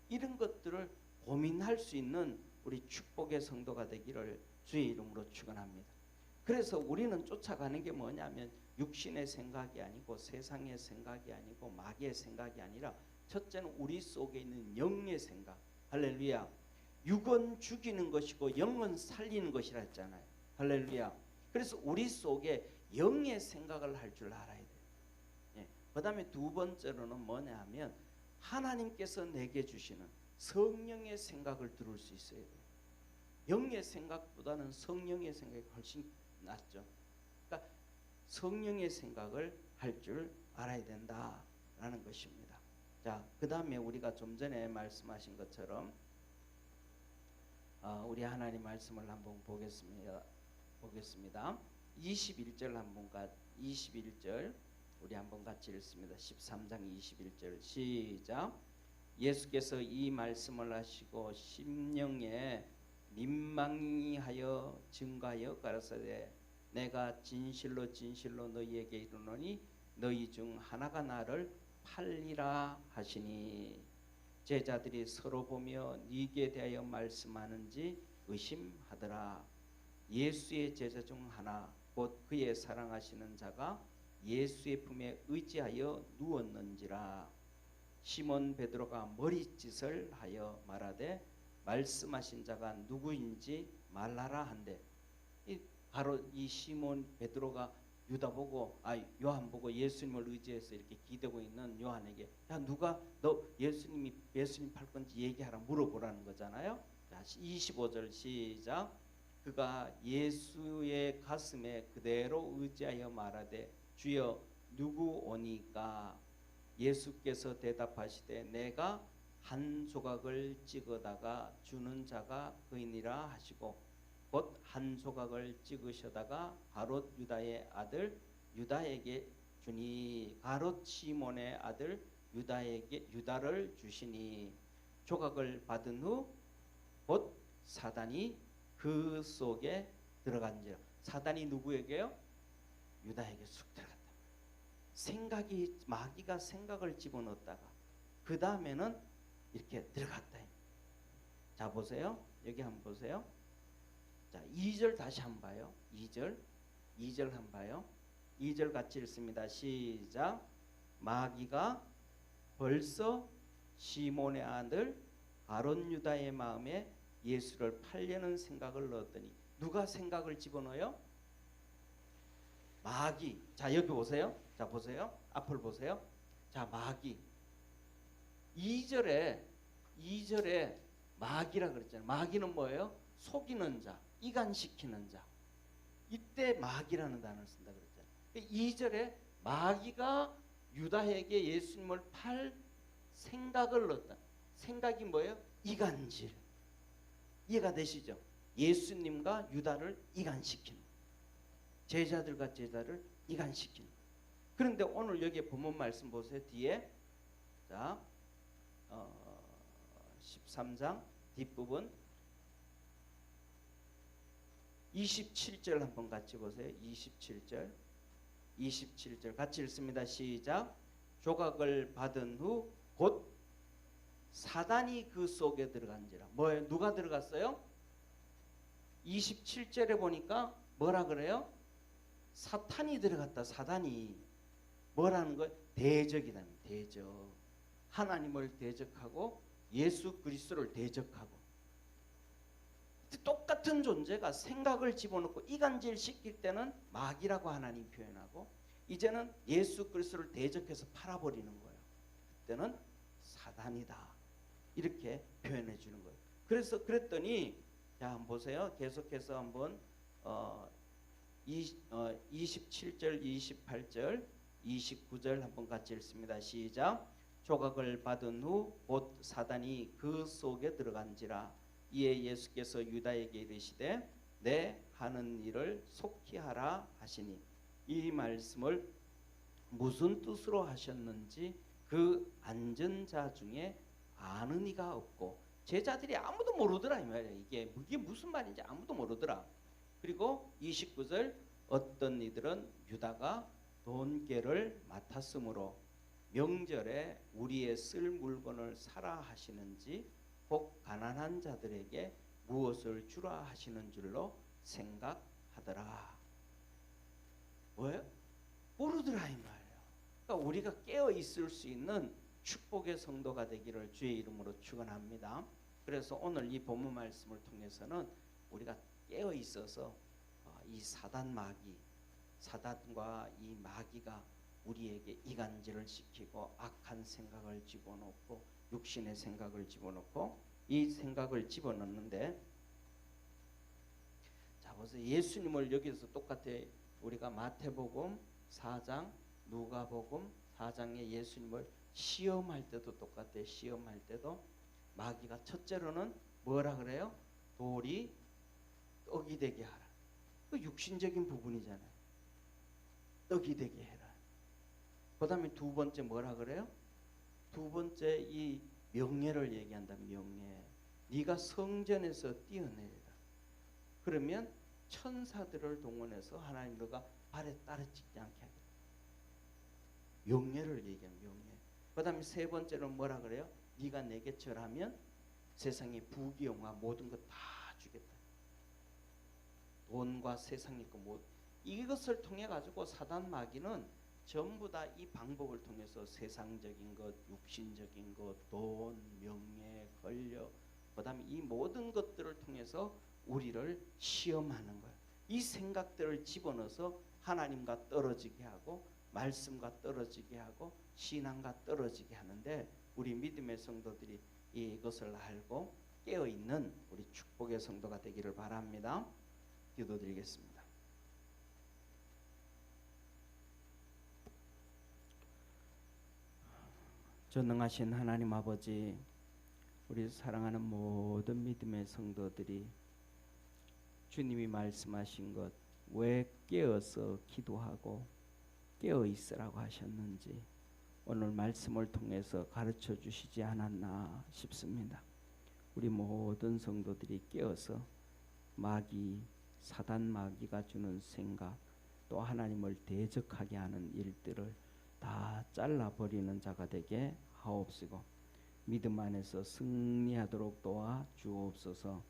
이런 것들을 고민할 수 있는 우리 축복의 성도가 되기를 주의 이름으로 축원합니다. 그래서 우리는 쫓아가는 게 뭐냐면 육신의 생각이 아니고 세상의 생각이 아니고 마귀의 생각이 아니라 첫째는 우리 속에 있는 영의 생각. 할렐루야. 육은 죽이는 것이고 영은 살리는 것이라 했잖아요. 할렐루야. 그래서 우리 속에 영의 생각을 할 줄 알아야 돼요. 예. 그 다음에 두 번째로는 뭐냐 하면 하나님께서 내게 주시는 성령의 생각을 들을 수 있어야 돼요. 영의 생각보다는 성령의 생각이 훨씬 낫죠. 그러니까 성령의 생각을 할 줄 알아야 된다라는 것입니다. 자, 그 다음에 우리가 좀 전에 말씀하신 것처럼 우리 하나님 말씀을 한번 보겠습니다. 21절 한번 21절 우리 한번 같이 읽습니다. 13장 21절 시작. 예수께서 이 말씀을 하시고 심령에 민망하여 증가하여 가라사대 내가 진실로 진실로 너희에게 이르노니 너희 중 하나가 나를 팔리라 하시니 제자들이 서로 보며 네게 대하여 말씀하는지 의심하더라. 예수의 제자 중 하나 곧 그의 사랑하시는 자가 예수의 품에 의지하여 누웠는지라. 시몬 베드로가 머리짓을 하여 말하되 말씀하신 자가 누구인지 말하라 한대. 바로 이 시몬 베드로가 유다 보고 요한 보고 예수님을 의지해서 이렇게 기대고 있는 요한에게 야 누가 너 예수님 팔 건지 얘기하라 물어보라는 거잖아요. 자 25절 시작. 그가 예수의 가슴에 그대로 의지하여 말하되 주여 누구 오니까 예수께서 대답하시되 내가 한 조각을 찍어다가 주는 자가 그이니라 하시고 곧 한 조각을 찍으셔다가 가롯 유다의 아들 유다에게 주니 가롯 시몬의 아들 유다를 주시니 조각을 받은 후 곧 사단이 그 속에 들어간지라. 사단이 누구에게요? 유다에게 쑥 들어갔다. 마귀가 생각을 집어넣었다가 그 다음에는 이렇게 들어갔다. 자 보세요. 여기 한번 보세요. 자 2절 다시 한번 봐요. 2절 한번 봐요. 2절 같이 읽습니다. 시작. 마귀가 벌써 시몬의 아들 가롯 유다의 마음에 예수를 팔려는 생각을 넣었더니 누가 생각을 집어넣어요? 마귀. 자 여기 보세요. 자 보세요. 앞을 보세요. 자 마귀. 2절에 마귀라 그랬잖아요. 마귀는 뭐예요? 속이는 자, 이간시키는 자. 이때 마귀라는 단어를 쓴다 그랬잖아요. 2절에 마귀가 유다에게 예수님을 팔 생각을 넣었다. 생각이 뭐예요? 이간질. 이해가 되시죠? 예수님과 유다를 이간시키는, 제자들과 제자를 이간시키는. 그런데 오늘 여기 본문 말씀 보세요. 뒤에 자 13장 뒷부분 27절 한번 같이 보세요. 27절 같이 읽습니다. 시작. 조각을 받은 후 곧 사단이 그 속에 들어간지라. 뭐예요? 누가 들어갔어요? 27절에 보니까 뭐라 그래요? 사탄이 들어갔다. 사단이 뭐라는 거예요? 대적이다. 대적. 하나님을 대적하고 예수 그리스도를 대적하고. 똑같은 존재가 생각을 집어넣고 이간질 시킬 때는 마귀라고 하나님 표현하고, 이제는 예수 그리스도를 대적해서 팔아버리는 거예요. 그때는 사단이다. 이렇게 표현해 주는 거예요. 그래서 그랬더니 자 한번 보세요. 계속해서 한번 27절, 28절, 29절 한번 같이 읽습니다. 시작. 조각을 받은 후 곧 사단이 그 속에 들어간지라. 이에 예수께서 유다에게 이르시되 내 하는 일을 속히 하라 하시니, 이 말씀을 무슨 뜻으로 하셨는지 그 앉은 자 중에 아는 이가 없고, 제자들이 아무도 모르더라 이 말이야. 이게 무슨 말인지 아무도 모르더라. 그리고 29절 어떤 이들은 유다가 돈계를 맡았으므로 명절에 우리의 쓸 물건을 사라 하시는지 혹 가난한 자들에게 무엇을 주라 하시는 줄로 생각하더라. 뭐예요? 모르더라 이 말이에요. 그러니까 우리가 깨어 있을 수 있는 축복의 성도가 되기를 주의 이름으로 축원합니다. 그래서 오늘 이 본문 말씀을 통해서는 우리가 깨어 있어서 이 사단과 이 마귀가 우리에게 이간질을 시키고 악한 생각을 집어넣고 육신의 생각을 집어넣고 이 생각을 집어넣는데, 자 보세요. 예수님을 여기서 똑같아 우리가 마태복음 4장, 누가복음 4장에 예수님을 시험할 때도 똑같아. 시험할 때도 마귀가 첫째로는 뭐라 그래요? 돌이 떡이 되게 하라. 그 육신적인 부분이잖아요. 떡이 되게 해라. 그 다음에 두 번째 뭐라 그래요? 두 번째 이 명예를 얘기한다. 명예. 네가 성전에서 뛰어내리라. 그러면 천사들을 동원해서 하나님 너가 발에 따라 찍지 않게 하겠다. 명예를 얘기한 명예. 그 다음에 세 번째는 뭐라 그래요? 네가 내게 절하면 세상의 부귀영화 모든 것 다 주겠다. 돈과 세상의 것 모든, 이것을 통해 가지고 사단 마귀는 전부 다 이 방법을 통해서 세상적인 것, 육신적인 것, 돈, 명예, 권력, 그 다음에 이 모든 것들을 통해서 우리를 시험하는 거예요. 이 생각들을 집어넣어서 하나님과 떨어지게 하고 말씀과 떨어지게 하고 신앙과 떨어지게 하는데, 우리 믿음의 성도들이 이것을 알고 깨어있는 우리 축복의 성도가 되기를 바랍니다. 기도드리겠습니다. 전능하신 하나님 아버지, 우리 사랑하는 모든 믿음의 성도들이 주님이 말씀하신 것, 왜 깨어서 기도하고 깨어 있으라고 하셨는지 오늘 말씀을 통해서 가르쳐 주시지 않았나 싶습니다. 우리 모든 성도들이 깨어서 마귀, 사단 마귀가 주는 생각, 또 하나님을 대적하게 하는 일들을 다 잘라버리는 자가 되게 하옵시고, 믿음 안에서 승리하도록 도와 주옵소서.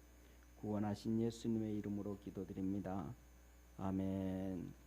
구원하신 예수님의 이름으로 기도드립니다. 아멘.